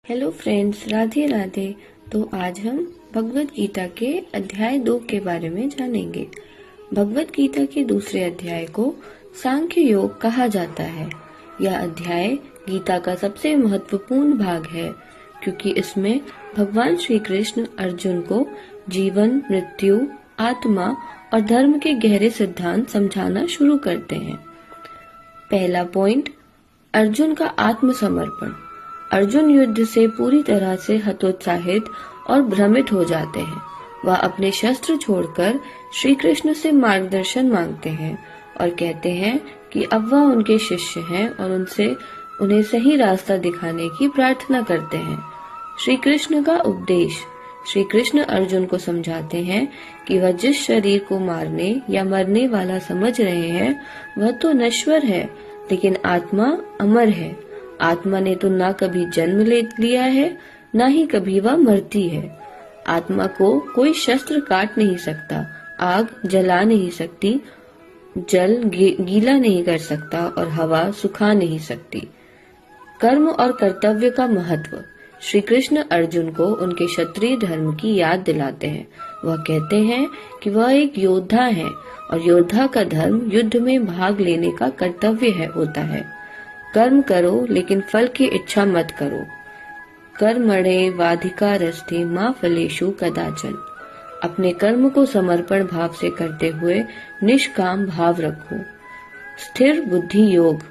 Hello friends, Radhe Radhe. तो आज हम भगवत गीता के अध्याय 2 के बारे में जानेंगे। भगवत गीता के दूसरे अध्याय को सांख्य योग कहा जाता है। यह अध्याय गीता का सबसे महत्वपूर्ण भाग है क्योंकि इसमें भगवान श्री कृष्ण अर्जुन को जीवन, मृत्यु, आत्मा और धर्म के गहरे सिद्धांत समझाना शुरू करते हैं। पहला पॉइंट, अर्जुन का आत्मसमर्पण। अर्जुन युद्ध से पूरी तरह से हतोत्साहित और भ्रमित हो जाते हैं। वह अपने शस्त्र छोड़कर श्री कृष्ण से मार्गदर्शन मांगते हैं और कहते हैं कि अब वह उनके शिष्य हैं और उन्हें सही रास्ता दिखाने की प्रार्थना करते हैं। श्री कृष्ण का उपदेश। श्री कृष्ण अर्जुन को समझाते हैं कि वह जिस शरीर को मारने या मरने वाला समझ रहे हैं वह तो नश्वर है, लेकिन आत्मा अमर है। आत्मा ने तो ना कभी जन्म ले लिया है, ना ही कभी वह मरती है। आत्मा को कोई शस्त्र काट नहीं सकता, आग जला नहीं सकती, जल गीला नहीं कर सकता और हवा सुखा नहीं सकती। कर्म और कर्तव्य का महत्व। श्री कृष्ण अर्जुन को उनके क्षत्रिय धर्म की याद दिलाते हैं। वह कहते हैं कि वह एक योद्धा है और योद्धा का धर्म युद्ध में भाग लेने का कर्तव्य होता है। कर्म करो लेकिन फल की इच्छा मत करो। कर्मणे वाधिकारस्ते मा फलेषु कदाचन। अपने कर्म को समर्पण भाव से करते हुए निष्काम भाव रखो। स्थिर बुद्धि योग।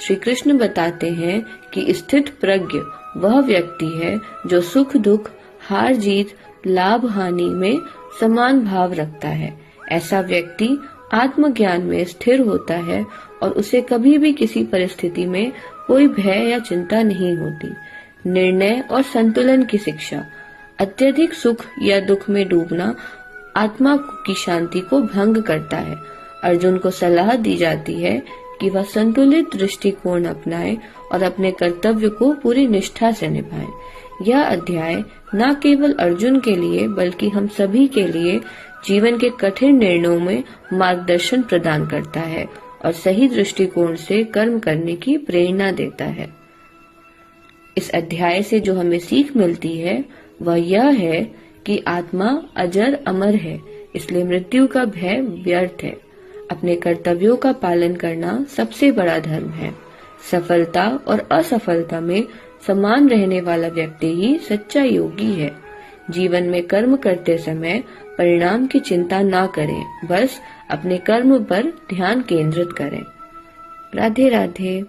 श्री कृष्ण बताते हैं कि स्थित प्रज्ञ वह व्यक्ति है जो सुख दुख, हार जीत, लाभ हानि में समान भाव रखता है। ऐसा व्यक्ति आत्मज्ञान में स्थिर होता है और उसे कभी भी किसी परिस्थिति में कोई भय या चिंता नहीं होती। निर्णय और संतुलन की शिक्षा। अत्यधिक सुख या दुख में डूबना आत्मा की शांति को भंग करता है। अर्जुन को सलाह दी जाती है कि वह संतुलित दृष्टिकोण अपनाए और अपने कर्तव्य को पूरी निष्ठा से निभाए। यह अध्याय न केवल अर्जुन के लिए बल्कि हम सभी के लिए जीवन के कठिन निर्णयों में मार्गदर्शन प्रदान करता है और सही दृष्टिकोण से कर्म करने की प्रेरणा देता है। इस अध्याय से जो हमें सीख मिलती है वह यह है कि आत्मा अजर अमर है, इसलिए मृत्यु का भय व्यर्थ है। अपने कर्तव्यों का पालन करना सबसे बड़ा धर्म है। सफलता और असफलता में समान रहने वाला व्यक्ति ही सच्चा योगी है। जीवन में कर्म करते समय परिणाम की चिंता ना करें, बस अपने कर्म पर ध्यान केंद्रित करें। राधे राधे।